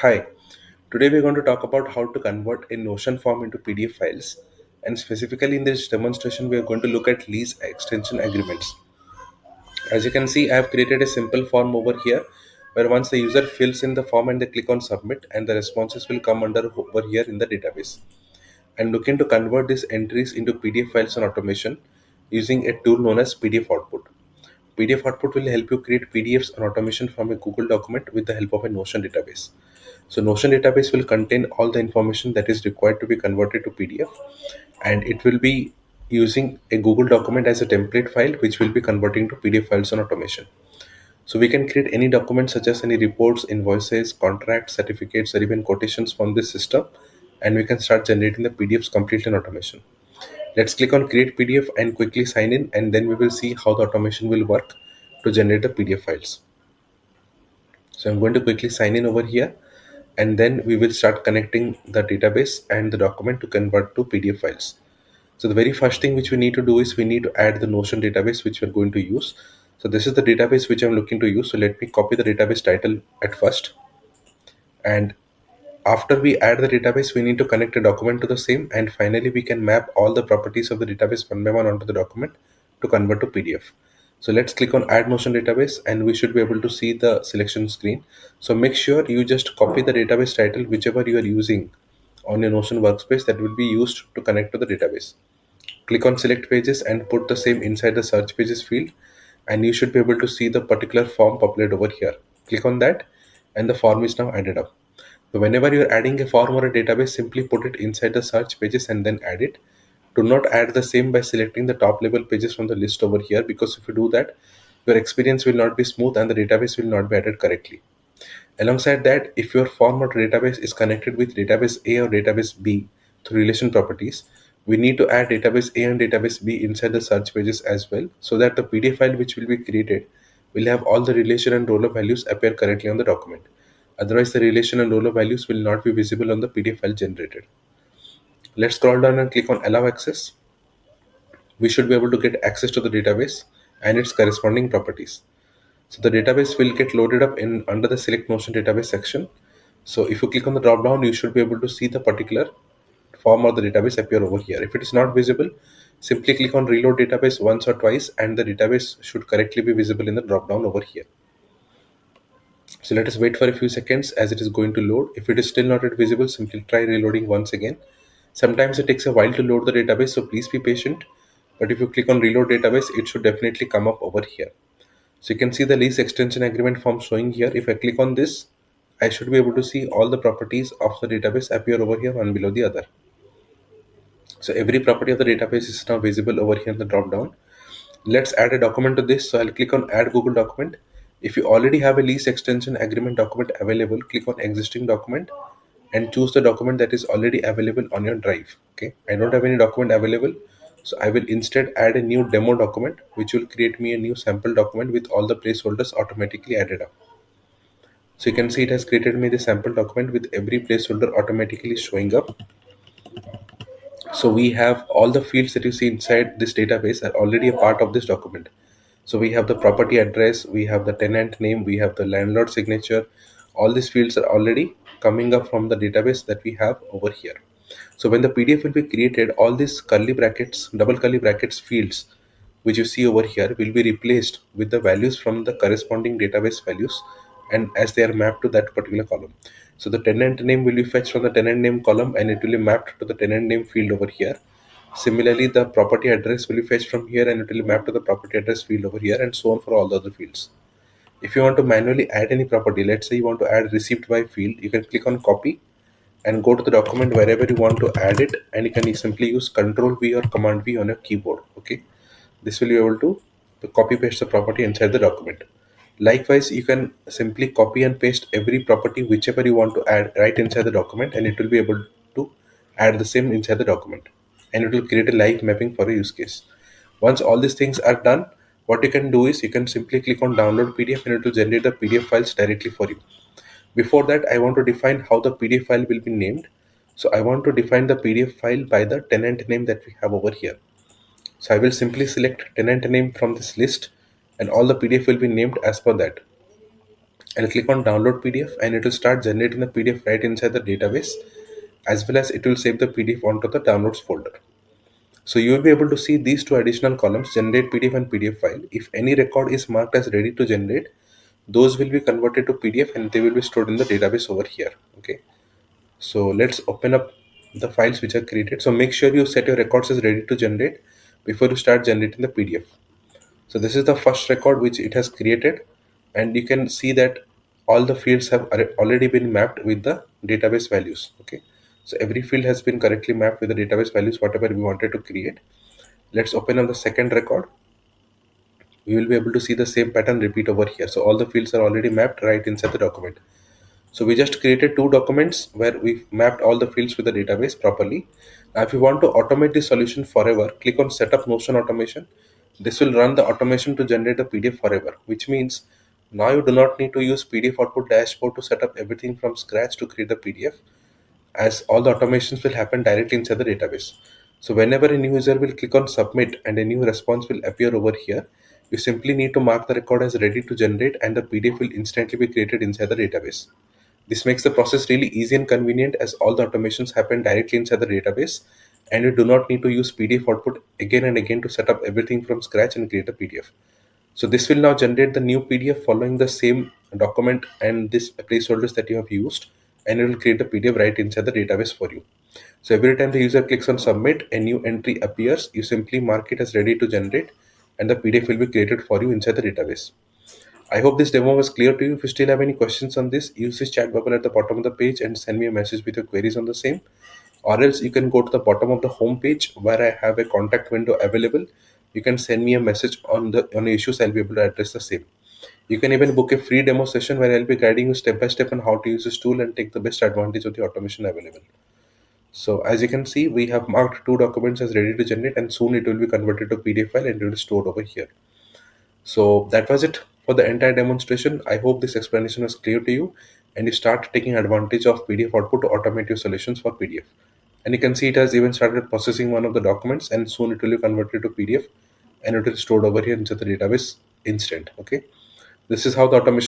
Hi, today we're going to talk about how to convert a Notion form into PDF files. And specifically in this demonstration, we are going to look at lease extension agreements. As you can see, I have created a simple form over here where once the user fills in the form and they click on submit and the responses will come under over here in the database. I'm looking to convert these entries into PDF files on automation using a tool known as PDF Output. PDF Output will help you create PDFs on automation from a Google document with the help of a Notion database. So Notion database will contain all the information that is required to be converted to PDF, and it will be using a Google document as a template file which will be converting to PDF files on automation. So we can create any document such as any reports, invoices, contracts, certificates, or even quotations from this system, and we can start generating the PDFs completely in automation. Let's click on create PDF and quickly sign in, and then we will see how the automation will work to generate the PDF files. So I'm going to quickly sign in over here, and then we will start connecting the database and the document to convert to PDF files. So the very first thing which we need to do is we need to add the Notion database which we're going to use. So this is the database which I'm looking to use. So let me copy the database title at first. And after we add the database, we need to connect a document to the same. And finally, we can map all the properties of the database one by one onto the document to convert to PDF. So let's click on add Notion database and we should be able to see the selection screen. So make sure you just copy the database title, whichever you are using on your Notion workspace that will be used to connect to the database. Click on select pages and put the same inside the search pages field, and you should be able to see the particular form populate over here. Click on that and the form is now added up. So whenever you're adding a form or a database, simply put it inside the search pages and then add it. Do not add the same by selecting the top level pages from the list over here, because if you do that, your experience will not be smooth and the database will not be added correctly. Alongside that, if your form or database is connected with database A or database B through relation properties, we need to add database A and database B inside the search pages as well, so that the PDF file which will be created will have all the relation and roller values appear correctly on the document. Otherwise, the relation and roller values will not be visible on the PDF file generated. Let's scroll down and click on allow access. We should be able to get access to the database and its corresponding properties. So the database will get loaded up in under the select Notion database section. So if you click on the drop down, you should be able to see the particular form or the database appear over here. If it is not visible, simply click on reload database once or twice and the database should correctly be visible in the drop down over here. So let us wait for a few seconds as it is going to load. If it is still not yet visible, simply try reloading once again. Sometimes it takes a while to load the database, so please be patient. But if you click on reload database, it should definitely come up over here. So you can see the lease extension agreement form showing here. If I click on this, I should be able to see all the properties of the database appear over here one below the other. So every property of the database is now visible over here in the drop down. Let's add a document to this. So I'll click on add Google document. If you already have a lease extension agreement document available, click on existing document and choose the document that is already available on your drive. Okay, I don't have any document available, so I will instead add a new demo document which will create me a new sample document with all the placeholders automatically added up. So you can see it has created me the sample document with every placeholder automatically showing up. So we have all the fields that you see inside this database are already a part of this document. So we have the property address, we have the tenant name, we have the landlord signature. All these fields are already coming up from the database that we have over here. So when the PDF will be created, all these curly brackets, double curly brackets fields, which you see over here, will be replaced with the values from the corresponding database values, and as they are mapped to that particular column. So the tenant name will be fetched from the tenant name column and it will be mapped to the tenant name field over here. Similarly, the property address will be fetched from here and it will be mapped to the property address field over here, and so on for all the other fields. If you want to manually add any property, let's say you want to add received by field, you can click on copy and go to the document wherever you want to add it, and you can simply use Ctrl V or Command V on your keyboard. Okay, this will be able to copy paste the property inside the document. Likewise, you can simply copy and paste every property whichever you want to add right inside the document, and it will be able to add the same inside the document, and it will create a live mapping for a use case. Once all these things are done, what you can do is you can simply click on download PDF and it will generate the PDF files directly for you. Before that, I want to define how the PDF file will be named. So I want to define the PDF file by the tenant name that we have over here. So I will simply select tenant name from this list and all the PDF will be named as per that. I'll click on download PDF and it will start generating the PDF right inside the database, as well as it will save the PDF onto the downloads folder. So you will be able to see these two additional columns, generate PDF and PDF file. If any record is marked as ready to generate, those will be converted to PDF and they will be stored in the database over here. Okay. So let's open up the files which are created. So make sure you set your records as ready to generate before you start generating the PDF. So this is the first record which it has created, and you can see that all the fields have already been mapped with the database values. Okay. So every field has been correctly mapped with the database values, whatever we wanted to create. Let's open up the second record. We will be able to see the same pattern repeat over here. So all the fields are already mapped right inside the document. So we just created two documents where we mapped all the fields with the database properly. Now if you want to automate this solution forever, click on setup Notion automation. This will run the automation to generate the PDF forever, which means now you do not need to use PDF output dashboard to set up everything from scratch to create the PDF, as all the automations will happen directly inside the database. So whenever a new user will click on submit and a new response will appear over here, you simply need to mark the record as ready to generate and the PDF will instantly be created inside the database. This makes the process really easy and convenient, as all the automations happen directly inside the database and you do not need to use PDF output again and again to set up everything from scratch and create a PDF. So this will now generate the new PDF following the same document and this placeholders that you have used, and it will create a PDF right inside the database for you. So every time the user clicks on submit, a new entry appears. You simply mark it as ready to generate and the PDF will be created for you inside the database. I hope this demo was clear to you. If you still have any questions on this, use this chat bubble at the bottom of the page and send me a message with your queries on the same. Or else you can go to the bottom of the home page where I have a contact window available. You can send me a message on the issues. I'll be able to address the same. You can even book a free demo session where I'll be guiding you step by step on how to use this tool and take the best advantage of the automation available. So as you can see, we have marked two documents as ready to generate, and soon it will be converted to PDF file and it will be stored over here. So that was it for the entire demonstration. I hope this explanation was clear to you and you start taking advantage of PDF output to automate your solutions for PDF. And you can see it has even started processing one of the documents, and soon it will be converted to PDF and it will be stored over here into the database instant. Okay. This is how the automation